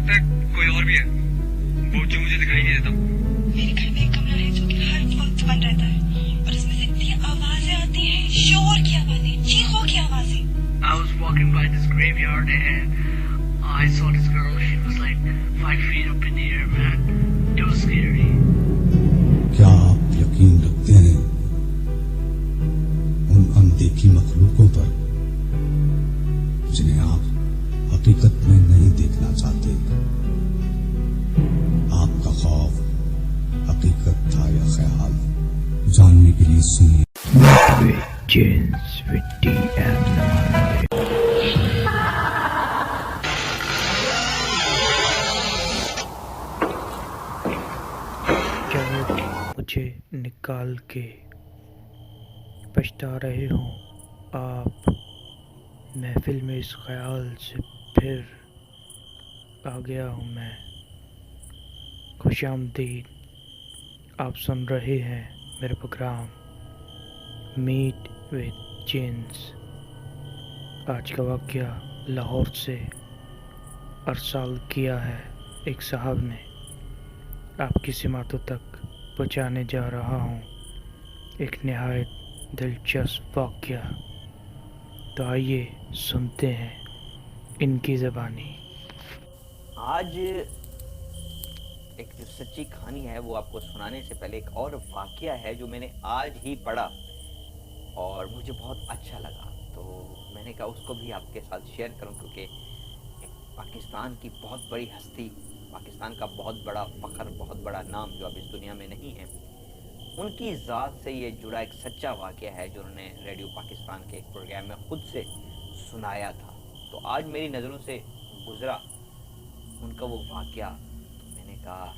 लगता है कोई और भी है, वो जो मुझे दिखाई नहीं देता। मेरे घर में एक कमरा है जो कि हर वक्त बंद रहता है और इसमें से इतनी आवाजें आती हैं, शोर की आवाजें, चीखों की आवाजें। I was walking by this graveyard and I saw this girl. She was like 5 feet up in the air, man. It was scary. क्या आप यकीन रखते हैं उन अनदेखी मखलूकों पर जिन्हें आप हकीकत में नहीं देखना चाहते? आपका खौफ हकीकत था या ख्याल? जानने के लिए सुनिए मुझे निकाल के पछता रहे हों आप। महफिल में इस ख्याल से फिर आ गया हूँ मैं। खुशामदीद, आप सुन रहे हैं मेरा प्रोग्राम मीट विद जिन्स। आज का वाक़या लाहौर से अरसाल किया है एक साहब ने, आपकी सिमातों तक पहुँचाने जा रहा हूँ एक नहायत दिलचस्प वाक़या। तो आइए सुनते हैं इनकी ज़बानी। आज एक जो सच्ची कहानी है वो आपको सुनाने से पहले एक और वाक़या है जो मैंने आज ही पढ़ा और मुझे बहुत अच्छा लगा, तो मैंने कहा उसको भी आपके साथ शेयर करूं, क्योंकि एक पाकिस्तान की बहुत बड़ी हस्ती, पाकिस्तान का बहुत बड़ा फ़ख्र, बहुत बड़ा नाम जो अब इस दुनिया में नहीं है, उनकी ज़ात से ये जुड़ा एक सच्चा वाक़या है जो उन्होंने रेडियो पाकिस्तान के एक प्रोग्राम में ख़ुद से सुनाया था। तो आज मेरी नज़रों से गुज़रा उनका वो वाक़या। तो मैंने कहा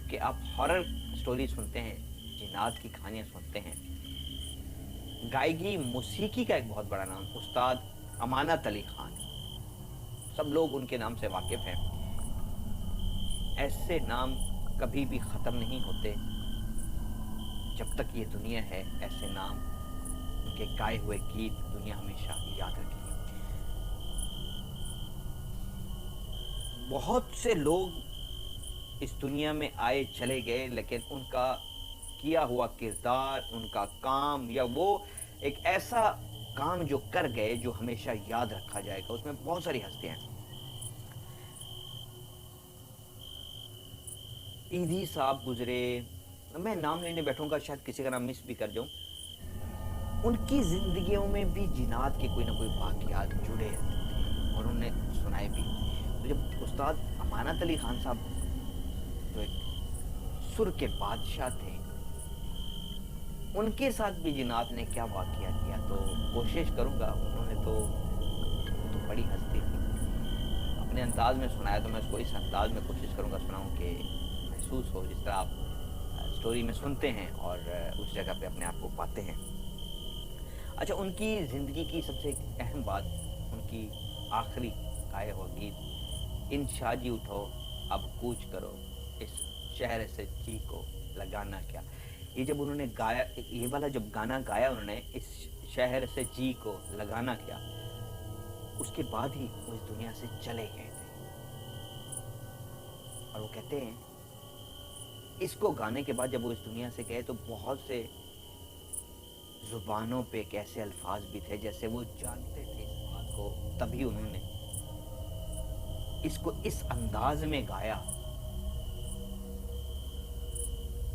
कि आप हॉरर स्टोरी सुनते हैं, जिन्नात की कहानियाँ सुनते हैं, गायकी मौसीकी का एक बहुत बड़ा नाम उस्ताद अमानत अली खान, सब लोग उनके नाम से वाकिफ़ हैं। ऐसे नाम कभी भी ख़त्म नहीं होते, जब तक ये दुनिया है ऐसे नाम, उनके गाए हुए गीत दुनिया हमेशा याद रखेगी। बहुत से लोग इस दुनिया में आए चले गए, लेकिन उनका किया हुआ किरदार, उनका काम, या वो एक ऐसा काम जो कर गए जो हमेशा याद रखा जाएगा, उसमें बहुत सारी हस्तियां हैं। ईदी साहब गुजरे, मैं नाम लेने बैठूंगा शायद किसी का नाम मिस भी कर जाऊं। उनकी जिंदगियों में भी जिन्नात के कोई ना कोई वाक़यात जुड़े रहते थे और उन्होंने सुनाए भी। तो जब उस्ताद अमानत अली खान साहब जो एक सुर के बादशाह थे, उनके साथ भी जिन्नात ने क्या वाक़या किया, तो कोशिश करूंगा। उन्होंने तो बड़ी हस्ती थी, अपने अंदाज में सुनाया, तो मैं उसको इस अंदाज में कोशिश करूंगा सुनाऊं कि महसूस हो जिस तरह आप स्टोरी में सुनते हैं और उस जगह पे अपने आप को पाते हैं। अच्छा, उनकी ज़िंदगी की सबसे अहम बात, उनकी आखिरी गाए हुआ गीत इन शाजी उठो अब कूच करो, इस शहर से जी को लगाना क्या। ये जब उन्होंने गाया, ये वाला जब गाना गाया उन्होंने, इस शहर से जी को लगाना क्या, उसके बाद ही वो इस दुनिया से चले गए थे। और वो कहते हैं इसको गाने के बाद जब वो इस दुनिया से गए तो बहुत से जुबानों पे एक ऐसे अल्फाज भी थे जैसे वो जानते थे इस बात को, तभी उन्होंने इसको इस अंदाज में गाया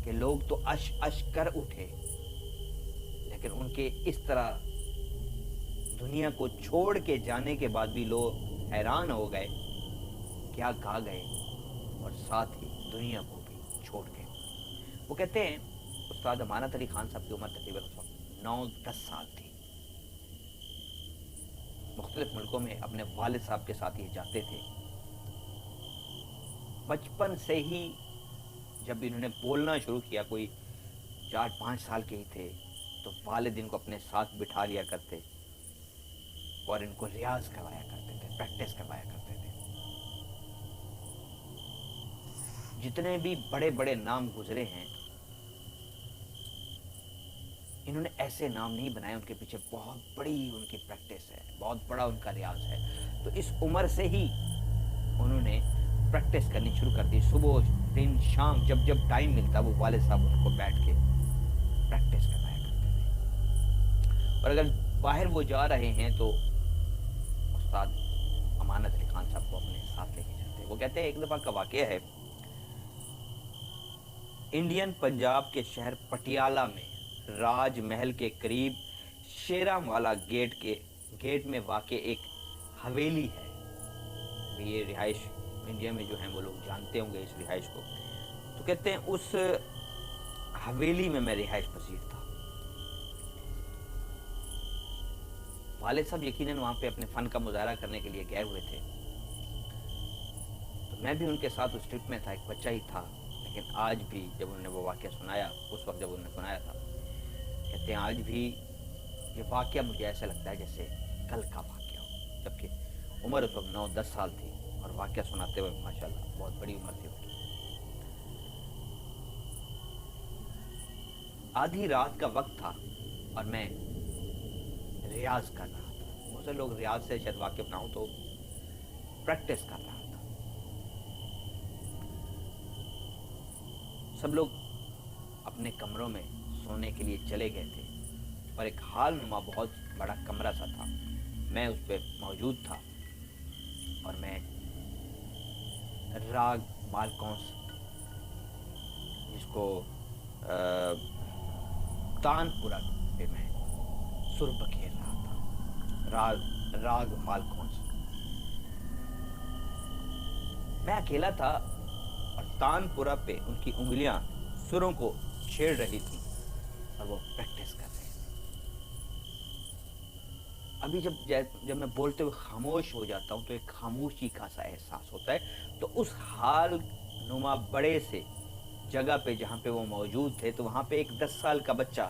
कि लोग तो अश अश कर उठे, लेकिन उनके इस तरह दुनिया को छोड़ के जाने के बाद भी लोग हैरान हो गए, क्या गा गए, और साथ ही दुनिया को भी छोड़ गए। वो कहते हैं उस्ताद अमानत अली खान साहब की उम्र तकरीबन 9-10 साल थी। मुख्तलिफ मुल्कों में अपने वालिद साहब के साथ ये जाते थे। बचपन से ही जब इन्होंने बोलना शुरू किया, कोई 4-5 साल के ही थे, तो वालिद इनको अपने साथ बिठा लिया करते और इनको रियाज करवाया करते थे, प्रैक्टिस करवाया करते थे। जितने भी बड़े बड़े नाम गुजरे हैं, इन्होंने ऐसे नाम नहीं बनाए, उनके पीछे बहुत बड़ी उनकी प्रैक्टिस है, बहुत बड़ा उनका रियाज है। तो इस उम्र से ही उन्होंने प्रैक्टिस करनी शुरू कर दी। सुबह दिन शाम जब जब टाइम मिलता वो वाले साहब उनको बैठ के प्रैक्टिस कराया करते थे। और अगर बाहर वो जा रहे हैं तो उस्ताद अमानत अली खान साहब को अपने साथ लेके जाते। वो कहते हैं एक दफ़ा का वाक़या है, इंडियन पंजाब के शहर पटियाला में राजमहल के करीब शेरावाला गेट में वाक़ एक हवेली है। ये रिहाइश इंडिया में जो है वो लोग जानते होंगे इस रिहाइश को। तो कहते हैं उस हवेली में मैं रिहाइश पसीर था। वालिद साहब यकीनन वहाँ पे अपने फ़न का मुजाहरा करने के लिए गए हुए थे, तो मैं भी उनके साथ उस ट्रिप में था, एक बच्चा ही था। लेकिन आज भी जब उन्होंने वो वाक़या सुनाया, उस वक्त जब उन्होंने सुनाया था, कहते हैं आज भी ये वाक़या मुझे ऐसा लगता है जैसे कल का वाक़या हो, जबकि उम्र उस वक्त 9-10 साल थी और वाक़या सुनाते हुए माशाल्लाह बहुत बड़ी उम्र थी उनकी। आधी रात का वक्त था और मैं रियाज कर रहा था। बहुत से लोग रियाज से शायद वाकिफ ना हो, तो प्रैक्टिस कर रहा था। सब लोग अपने कमरों में सोने के लिए चले गए थे और एक हाल नुमा बहुत बड़ा कमरा सा था, मैं उस पर मौजूद था और मैं राग मालकौंस, जिसको तानपुरा पे मैं सुर बखेर रहा था। राग मालकौंस। मैं अकेला था और तानपुरा पे उनकी उंगलियां सुरों को छेड़ रही थी और वो प्रैक्टिस कर रहे थे। अभी जब मैं बोलते हुए खामोश हो जाता हूं तो एक खामोशी का सा एहसास होता है। तो उस हाल नुमा बड़े से जगह पे जहां पे वो मौजूद थे, तो वहां पे एक 10 साल का बच्चा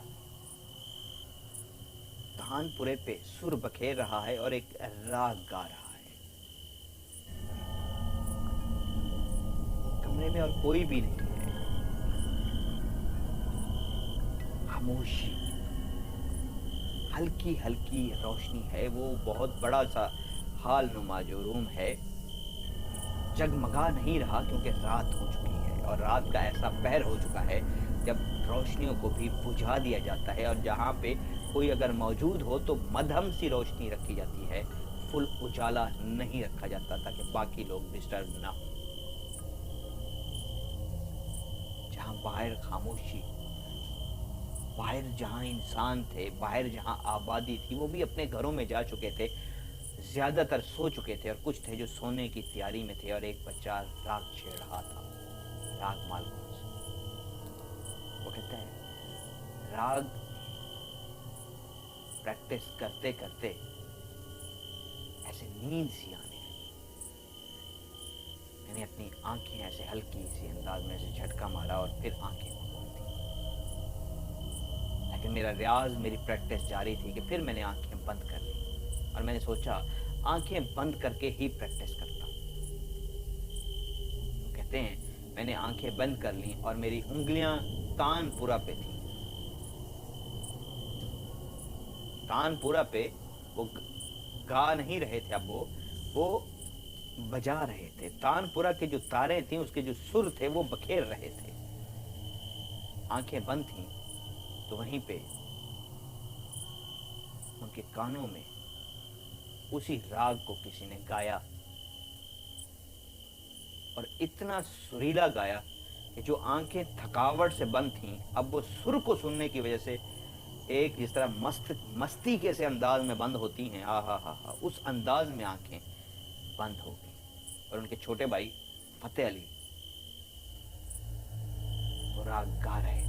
तानपुरे पे सुर बखेर रहा है और एक राग गा रहा है। कमरे में और कोई भी नहीं है, खामोशी, हल्की हल्की रोशनी है। वो बहुत बड़ा सा हाल नुमा जो रूम है जगमगा नहीं रहा, क्योंकि रात हो चुकी है और रात का ऐसा पहर हो चुका है जब रोशनियों को भी बुझा दिया जाता है और जहाँ पे कोई अगर मौजूद हो तो मध्यम सी रोशनी रखी जाती है, फुल उजाला नहीं रखा जाता ताकि बाकी लोग डिस्टर्ब ना हो। जहाँ बाहर खामोशी, बाहर जहाँ इंसान थे, बाहर जहाँ आबादी थी, वो भी अपने घरों में जा चुके थे, ज्यादातर सो चुके थे और कुछ थे जो सोने की तैयारी में थे। और एक बच्चा राग छेड़ रहा था, राग मालकौंस। वो कहता है राग प्रैक्टिस करते करते ऐसे नींद सी आने लगी। मैंने अपनी आंखें ऐसे हल्की सी अंदाज में ऐसे झटका मारा और फिर आंखें खोल दी। लेकिन मेरा रियाज, मेरी प्रैक्टिस जारी थी कि फिर मैंने आंखें बंद कर ली और मैंने सोचा आंखें बंद करके ही प्रैक्टिस करता। तो कहते हैं मैंने आंखें बंद कर ली और मेरी उंगलियां तानपुरा पे थी। तानपुरा पे वो गा नहीं रहे थे, अब वो बजा रहे थे। तानपुरा के जो तारे थी, उसके जो सुर थे, वो बखेर रहे थे। आंखें बंद थी तो वहीं पे उनके कानों में उसी राग को किसी ने गाया और इतना सुरीला गाया कि जो आंखें थकावट से बंद थीं, अब वो सुर को सुनने की वजह से एक जिस तरह मस्ती के से अंदाज में बंद होती हैं, हा, उस अंदाज में आंखें बंद हो गई। और उनके छोटे भाई फतेह अली वो राग गा रहे थे।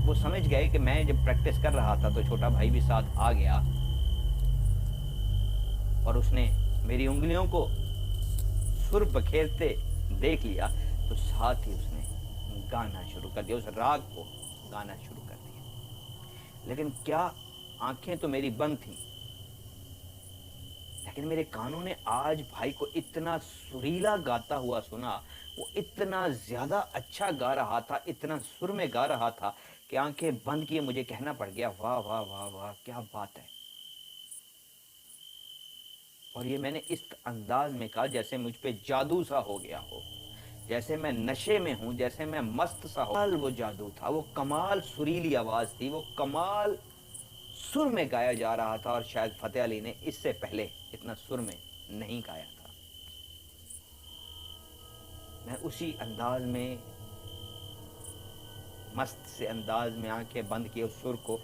वो समझ गए कि मैं जब प्रैक्टिस कर रहा था तो छोटा भाई भी साथ आ गया और उसने मेरी उंगलियों को सुर बखेरते देख लिया, तो साथ ही उसने गाना शुरू कर दिया, उस राग को गाना शुरू कर दिया। लेकिन क्या आंखें तो मेरी बंद थी, लेकिन मेरे कानों ने आज भाई को इतना सुरीला गाता हुआ सुना। वो इतना ज्यादा अच्छा गा रहा था, इतना सुर में गा रहा था कि आंखें बंद किए मुझे कहना पड़ गया, वाह वाह वाह वाह, क्या बात है। اور یہ میں نے اس انداز میں کہا جیسے مجھ پہ جادو سا ہو گیا ہو، جیسے میں نشے میں ہوں، جیسے میں مست سا ہوں۔ وہ جادو تھا، وہ کمال سریلی آواز تھی، وہ کمال سر میں گایا جا رہا تھا، اور شاید فتح علی نے اس سے پہلے اتنا سر میں نہیں گایا تھا۔ میں اسی انداز میں، مست سے انداز میں آنکھیں بند کیے اس سر کو،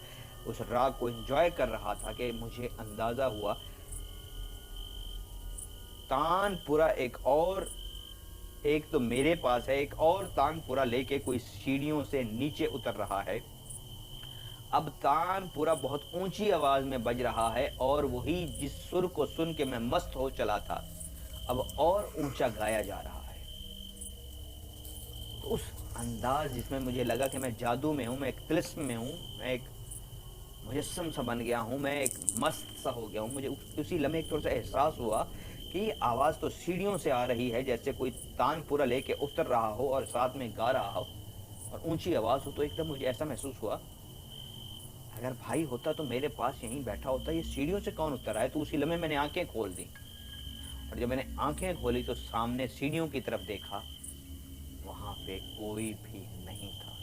اس راگ کو انجوائے کر رہا تھا کہ مجھے اندازہ ہوا تان پورا ایک تو میرے پاس ہے، ایک اور تان پورا لے کے کوئی سیڑھیوں سے نیچے اتر رہا ہے۔ اب تان پورا بہت اونچی آواز میں بج رہا ہے، اور وہی جس سر کو سن کے میں مست ہو چلا تھا اب اور اونچا گایا جا رہا ہے۔ اس انداز جس میں مجھے لگا کہ میں جادو میں ہوں، میں ایک طلسم میں ہوں، میں ایک مجسم سا بن گیا ہوں، میں ایک مست سا ہو گیا ہوں۔ مجھے اسی لمحے ایک طور سے احساس ہوا کہ یہ آواز تو سیڑھیوں سے آ رہی ہے، جیسے کوئی تان پورا لے کے اتر رہا ہو اور ساتھ میں گا رہا ہو اور اونچی آواز ہو۔ تو ایک دم مجھے ایسا محسوس ہوا اگر بھائی ہوتا تو میرے پاس یہیں بیٹھا ہوتا، یہ سیڑھیوں سے کون اتر رہا ہے؟ تو اسی لمحے میں نے آنکھیں کھول دی، اور جب میں نے آنکھیں کھولی تو سامنے سیڑھیوں کی طرف دیکھا، وہاں پہ کوئی بھی نہیں تھا،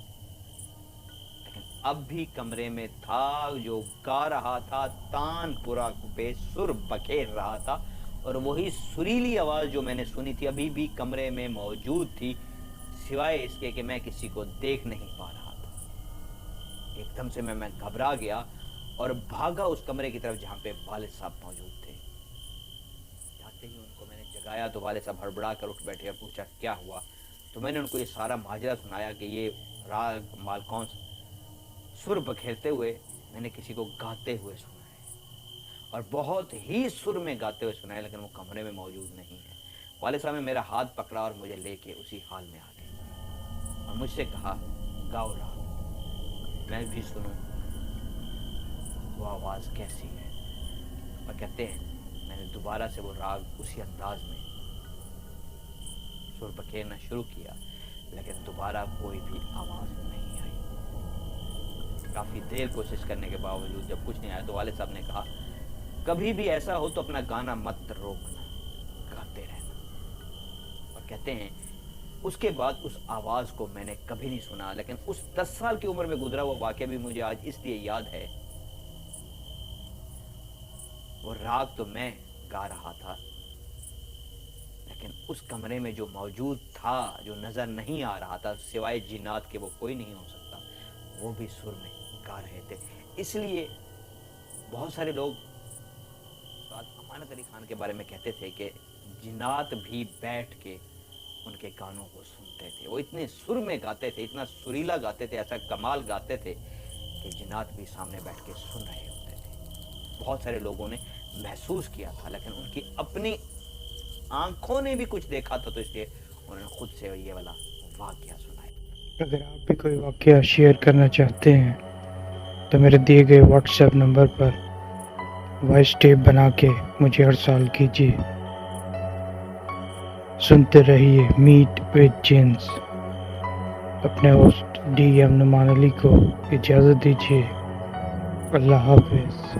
لیکن اب بھی کمرے میں تھا جو گا رہا تھا، تان پورا بے سر بکھیر رہا تھا، اور وہی سریلی آواز جو میں نے سنی تھی ابھی بھی کمرے میں موجود تھی، سوائے اس کے کہ میں کسی کو دیکھ نہیں پا رہا تھا۔ ایک دم سے میں گھبرا گیا اور بھاگا اس کمرے کی طرف جہاں پہ والد صاحب موجود تھے۔ جاتے ہی ان کو میں نے جگایا تو والد صاحب ہڑبڑا کر اٹھ بیٹھے اور پوچھا کیا ہوا؟ تو میں نے ان کو یہ سارا ماجرا سنایا کہ یہ راگ مالکون سر بکھیرتے ہوئے میں نے کسی کو گاتے ہوئے سنا ہے، اور بہت ہی سر میں گاتے ہوئے سنا ہے، لیکن وہ کمرے میں موجود نہیں ہے۔ والد صاحب نے میرا ہاتھ پکڑا اور مجھے لے کے اسی حال میں آ گئے اور مجھ سے کہا گاؤ راگ، میں بھی سنوں وہ آواز کیسی ہے۔ اور کہتے ہیں میں نے دوبارہ سے وہ راگ اسی انداز میں سر بکھیرنا شروع کیا، لیکن دوبارہ کوئی بھی آواز نہیں آئی۔ کافی دیر کوشش کرنے کے باوجود جب کچھ نہیں آیا تو والد صاحب نے کہا کبھی بھی ایسا ہو تو اپنا گانا مت روکنا، گاتے رہنا۔ اور کہتے ہیں اس کے بعد اس آواز کو میں نے کبھی نہیں سنا، لیکن اس 10 سال کی عمر میں گزرا ہوا واقعہ بھی مجھے آج اس لیے یاد ہے۔ وہ راگ تو میں گا رہا تھا، لیکن اس کمرے میں جو موجود تھا، جو نظر نہیں آ رہا تھا سوائے جنات کے وہ کوئی نہیں ہو سکتا، وہ بھی سر میں گا رہے تھے۔ اس لیے بہت سارے لوگ امانت علی خان کے بارے میں کہتے تھے کہ جنات بھی بیٹھ کے ان کے گانوں کو سنتے تھے، وہ اتنے سر میں گاتے تھے، اتنا سریلا گاتے تھے، ایسا کمال گاتے تھے کہ جنات بھی سامنے بیٹھ کے سن رہے ہوتے تھے۔ بہت سارے لوگوں نے محسوس کیا تھا، لیکن ان کی اپنی آنکھوں نے بھی کچھ دیکھا تھا، تو اس لیے انہوں نے خود سے یہ والا واقعہ سنایا۔ اگر آپ بھی کوئی واقعہ شیئر کرنا چاہتے ہیں تو میرے دیے گئے واٹس ایپ نمبر پر وائس ٹیپ بنا کے مجھے ارسال کیجیے۔ سنتے رہیے میٹ وتھ جنس۔ اپنے ہوسٹ ڈی ایم نعمان علی کو اجازت دیجیے۔ اللہ حافظ۔